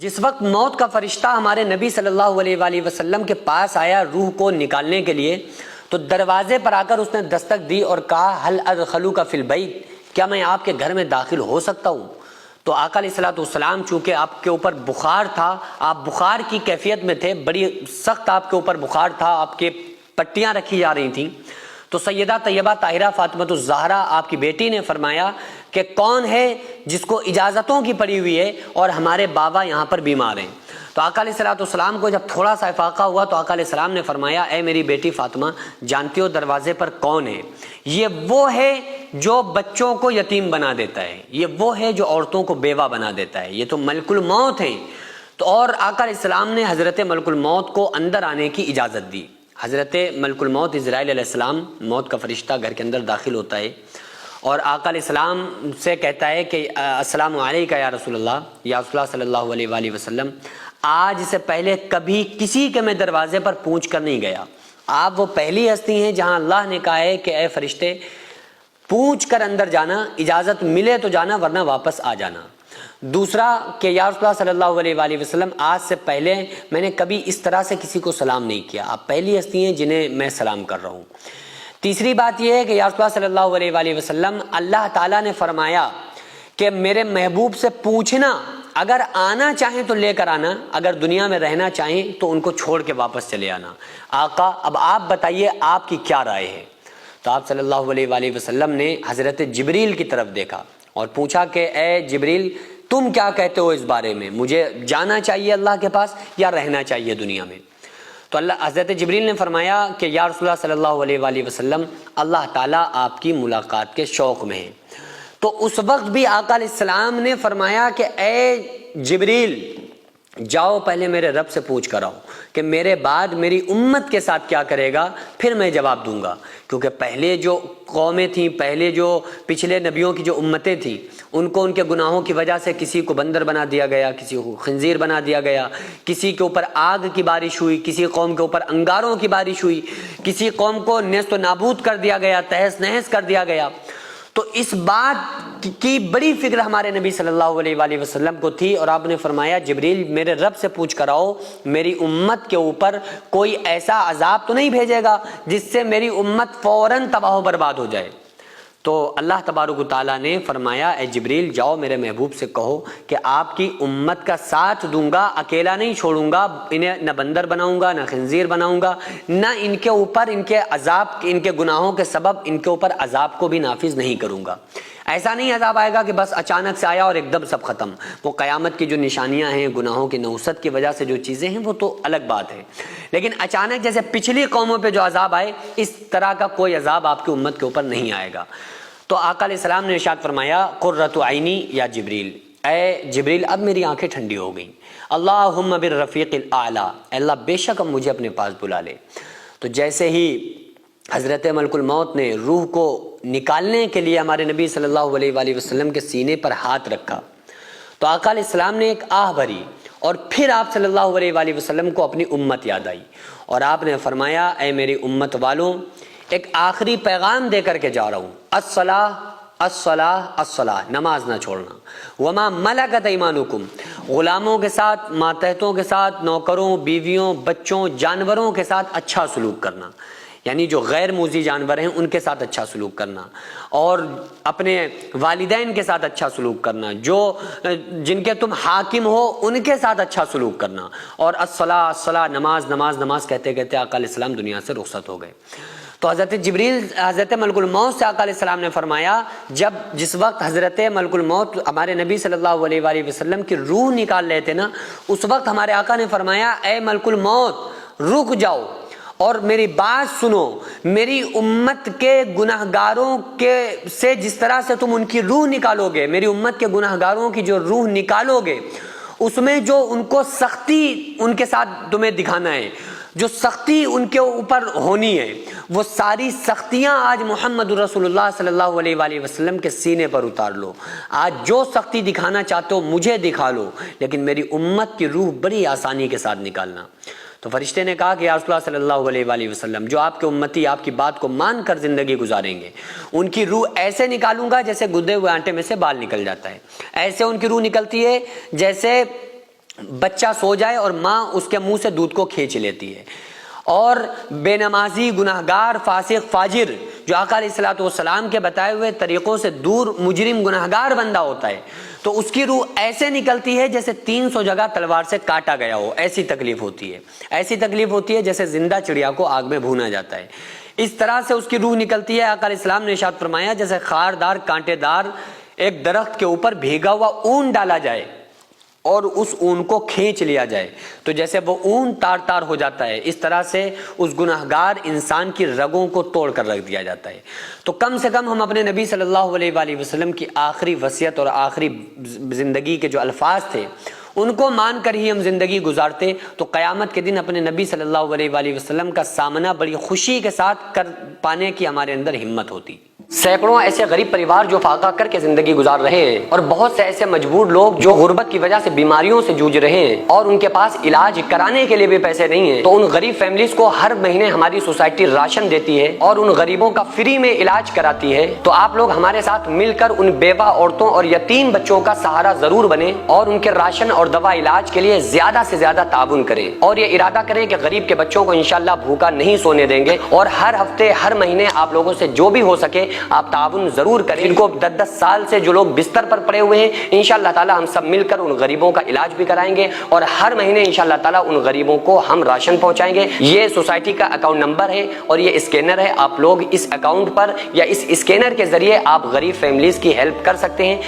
جس وقت موت کا فرشتہ ہمارے نبی صلی اللہ علیہ وآلہ وسلم کے پاس آیا روح کو نکالنے کے لیے، تو دروازے پر آ کر اس نے دستک دی اور کہا هل ادخلوک فی البیت، کیا میں آپ کے گھر میں داخل ہو سکتا ہوں؟ تو آقا علیہ الصلوۃ والسلام چونکہ آپ کے اوپر بخار تھا، آپ بخار کی کیفیت میں تھے، بڑی سخت آپ کے اوپر بخار تھا، آپ کے پٹیاں رکھی جا رہی تھیں، تو سیدہ طیبہ طاہرہ فاطمۃ الزہرا آپ کی بیٹی نے فرمایا کہ کون ہے جس کو اجازتوں کی پڑی ہوئی ہے اور ہمارے بابا یہاں پر بیمار ہیں؟ تو آقا علیہ الصلوۃ والسلام کو جب تھوڑا سا افاقہ ہوا تو آقا علیہ السلام نے فرمایا اے میری بیٹی فاطمہ، جانتی ہو دروازے پر کون ہے؟ یہ وہ ہے جو بچوں کو یتیم بنا دیتا ہے، یہ وہ ہے جو عورتوں کو بیوہ بنا دیتا ہے، یہ تو ملک الموت ہیں۔ تو اور آقا علیہ السلام نے حضرت ملک الموت کو اندر آنے کی اجازت دی۔ حضرت ملک الموت عزرائیل علیہ السلام، موت کا فرشتہ گھر کے اندر داخل ہوتا ہے اور آقا علیہ السلام سے کہتا ہے کہ السلام علیکہ یا رسول اللہ، یا رسول اللہ صلی اللہ علیہ وآلہ وسلم، آج سے پہلے کبھی کسی کے میں دروازے پر پوچھ کر نہیں گیا، آپ وہ پہلی ہستی ہیں جہاں اللہ نے کہا ہے کہ اے فرشتے پوچھ کر اندر جانا، اجازت ملے تو جانا ورنہ واپس آ جانا۔ دوسرا کہ یا رسول اللہ صلی اللہ علیہ وآلہ وسلم، آج سے پہلے میں نے کبھی اس طرح سے کسی کو سلام نہیں کیا، آپ پہلی ہستی ہیں جنہیں میں سلام کر رہا ہوں۔ تیسری بات یہ ہے کہ یا رسول اللہ صلی اللہ علیہ وآلہ وسلم، اللہ تعالیٰ نے فرمایا کہ میرے محبوب سے پوچھنا، اگر آنا چاہیں تو لے کر آنا، اگر دنیا میں رہنا چاہیں تو ان کو چھوڑ کے واپس چلے آنا۔ آقا اب آپ بتائیے آپ کی کیا رائے ہے؟ تو آپ صلی اللہ علیہ وآلہ وسلم نے حضرت جبریل کی طرف دیکھا اور پوچھا کہ اے جبریل تم کیا کہتے ہو اس بارے میں، مجھے جانا چاہیے اللہ کے پاس یا رہنا چاہیے دنیا میں؟ تو حضرت جبریل نے فرمایا کہ یا رسول اللہ صلی اللہ علیہ وآلہ وسلم، اللہ تعالیٰ آپ کی ملاقات کے شوق میں ہے۔ تو اس وقت بھی آقا علیہ السلام نے فرمایا کہ اے جبریل جاؤ پہلے میرے رب سے پوچھ کر آؤ کہ میرے بعد میری امت کے ساتھ کیا کرے گا، پھر میں جواب دوں گا، کیونکہ پہلے جو قومیں تھیں، پہلے جو پچھلے نبیوں کی جو امتیں تھیں، ان کو ان کے گناہوں کی وجہ سے کسی کو بندر بنا دیا گیا، کسی کو خنزیر بنا دیا گیا، کسی کے اوپر آگ کی بارش ہوئی، کسی قوم کے اوپر انگاروں کی بارش ہوئی، کسی قوم کو نیست و نابود کر دیا گیا، تہس نہس کر دیا گیا۔ تو اس بات کی بڑی فکر ہمارے نبی صلی اللہ علیہ وآلہ وسلم کو تھی اور آپ نے فرمایا جبریل میرے رب سے پوچھ کر آؤ میری امت کے اوپر کوئی ایسا عذاب تو نہیں بھیجے گا جس سے میری امت فوراً تباہ و برباد ہو جائے۔ تو اللہ تبارک و تعالیٰ نے فرمایا اے جبریل جاؤ میرے محبوب سے کہو کہ آپ کی امت کا ساتھ دوں گا، اکیلا نہیں چھوڑوں گا، انہیں نہ بندر بناؤں گا، نہ خنزیر بناؤں گا، نہ ان کے اوپر ان کے عذاب، ان کے گناہوں کے سبب ان کے اوپر عذاب کو بھی نافذ نہیں کروں گا۔ ایسا نہیں عذاب آئے گا کہ بس اچانک سے آیا اور ایک دم سب ختم۔ وہ قیامت کی جو نشانیاں ہیں، گناہوں کی نحوست کی وجہ سے جو چیزیں ہیں وہ تو الگ بات ہے، لیکن اچانک جیسے پچھلی قوموں پہ جو عذاب آئے اس طرح کا کوئی عذاب آپ کی امت کے اوپر نہیں آئے گا۔ تو آقا علیہ السلام نے ارشاد فرمایا قرۃ عینی یا جبریل، اے جبریل اب میری آنکھیں ٹھنڈی ہو گئیں، اللہم بالرفیق الاعلی، اللہ بے شک اب مجھے اپنے پاس بلا لے۔ تو جیسے ہی حضرت ملک الموت نے روح کو نکالنے کے لیے ہمارے نبی صلی اللہ علیہ وآلہ وسلم کے سینے پر ہاتھ رکھا تو آقا علیہ السلام نے ایک آہ بھری اور پھر آپ صلی اللہ علیہ وآلہ وسلم کو اپنی امت یاد آئی اور آپ نے فرمایا اے میری امت والوں، ایک آخری پیغام دے کر کے جا رہا ہوں، الصلاۃ الصلاۃ الصلاۃ، نماز نہ چھوڑنا، وما ملکت ایمانکم، غلاموں کے ساتھ، ماتحتوں کے ساتھ، نوکروں، بیویوں، بچوں، جانوروں کے ساتھ اچھا سلوک کرنا، یعنی جو غیر موذی جانور ہیں ان کے ساتھ اچھا سلوک کرنا، اور اپنے والدین کے ساتھ اچھا سلوک کرنا، جن کے تم حاکم ہو ان کے ساتھ اچھا سلوک کرنا، اور الصلاۃ الصلاۃ، نماز نماز نماز کہتے کہتے آقا علیہ السلام دنیا سے رخصت ہو گئے۔ تو حضرت جبریل حضرت ملک الموت سے آقا علیہ السلام نے فرمایا جس وقت حضرت ملک الموت ہمارے نبی صلی اللہ علیہ وآلہ وسلم کی روح نکال رہے تھے نا، اس وقت ہمارے آقا نے فرمایا اے ملک الموت رک جاؤ اور میری بات سنو، میری امت کے گناہگاروں سے جس طرح سے تم ان کی روح نکالو گے، میری امت کے گناہگاروں کی جو روح نکالو گے اس میں جو ان کو سختی ان کے ساتھ تمہیں دکھانا ہے، جو سختی ان کے اوپر ہونی ہے، وہ ساری سختیاں آج محمد رسول اللہ صلی اللہ علیہ وآلہ وسلم کے سینے پر اتار لو۔ آج جو سختی دکھانا چاہتے ہو مجھے دکھا لو، لیکن میری امت کی روح بڑی آسانی کے ساتھ نکالنا۔ تو فرشتے نے کہا کہ یا رسول اللہ صلی اللہ علیہ وآلہ وسلم، جو آپ کے امتی آپ کی بات کو مان کر زندگی گزاریں گے ان کی روح ایسے نکالوں گا جیسے گدے ہوئے آٹے میں سے بال نکل جاتا ہے، ایسے ان کی روح نکلتی ہے جیسے بچہ سو جائے اور ماں اس کے منہ سے دودھ کو کھینچ لیتی ہے، اور بے نمازی، گناہگار، فاسق، فاجر جو آقا علیہ الصلوۃ والسلام کے بتائے ہوئے طریقوں سے دور مجرم گناہگار بندہ ہوتا ہے تو اس کی روح ایسے نکلتی ہے جیسے 300 جگہ تلوار سے کاٹا گیا ہو، ایسی تکلیف ہوتی ہے، ایسی تکلیف ہوتی ہے جیسے زندہ چڑیا کو آگ میں بھونا جاتا ہے، اس طرح سے اس کی روح نکلتی ہے۔ آقا علیہ السلام نے ارشاد فرمایا جیسے خاردار کانٹے دار ایک درخت کے اوپر بھیگا ہوا اون ڈالا جائے اور اس اون کو کھینچ لیا جائے تو جیسے وہ اون تار تار ہو جاتا ہے، اس طرح سے اس گناہگار انسان کی رگوں کو توڑ کر رکھ دیا جاتا ہے۔ تو کم سے کم ہم اپنے نبی صلی اللہ علیہ وآلہ وسلم کی آخری وصیت اور آخری زندگی کے جو الفاظ تھے ان کو مان کر ہی ہم زندگی گزارتے تو قیامت کے دن اپنے نبی صلی اللہ علیہ وآلہ وسلم کا سامنا بڑی خوشی کے ساتھ کر پانے کی ہمارے اندر ہمت ہوتی۔ سینکڑوں ایسے غریب پریوار جو فاقہ کر کے زندگی گزار رہے ہیں، اور بہت سے ایسے مجبور لوگ جو غربت کی وجہ سے بیماریوں سے جوجھ رہے ہیں اور ان کے پاس علاج کرانے کے لیے بھی پیسے نہیں ہیں، تو ان غریب فیملیز کو ہر مہینے ہماری سوسائٹی راشن دیتی ہے اور ان غریبوں کا فری میں علاج کراتی ہے۔ تو آپ لوگ ہمارے ساتھ مل کر ان بیوہ عورتوں اور یتیم بچوں کا سہارا ضرور بنیں اور ان کے راشن اور دوا علاج کے لیے زیادہ سے زیادہ تعاون کریں، اور یہ ارادہ کریں کہ غریب کے بچوں کو انشاءاللہ بھوکا نہیں سونے دیں گے، اور ہر ہفتے ہر مہینے آپ لوگوں سے جو بھی ہو سکے آپ تعاون ضرور کریں۔ ان کو 10-10 سال سے جو لوگ بستر پر پڑے ہوئے ہیں انشاءاللہ تعالی ہم سب مل کر ان غریبوں کا علاج بھی کرائیں گے، اور ہر مہینے انشاءاللہ تعالی ان غریبوں کو ہم راشن پہنچائیں گے۔ یہ سوسائٹی کا اکاؤنٹ نمبر ہے اور یہ اسکینر ہے، آپ لوگ اس اکاؤنٹ پر یا اس اسکینر کے ذریعے آپ غریب فیملیز کی ہیلپ کر سکتے ہیں۔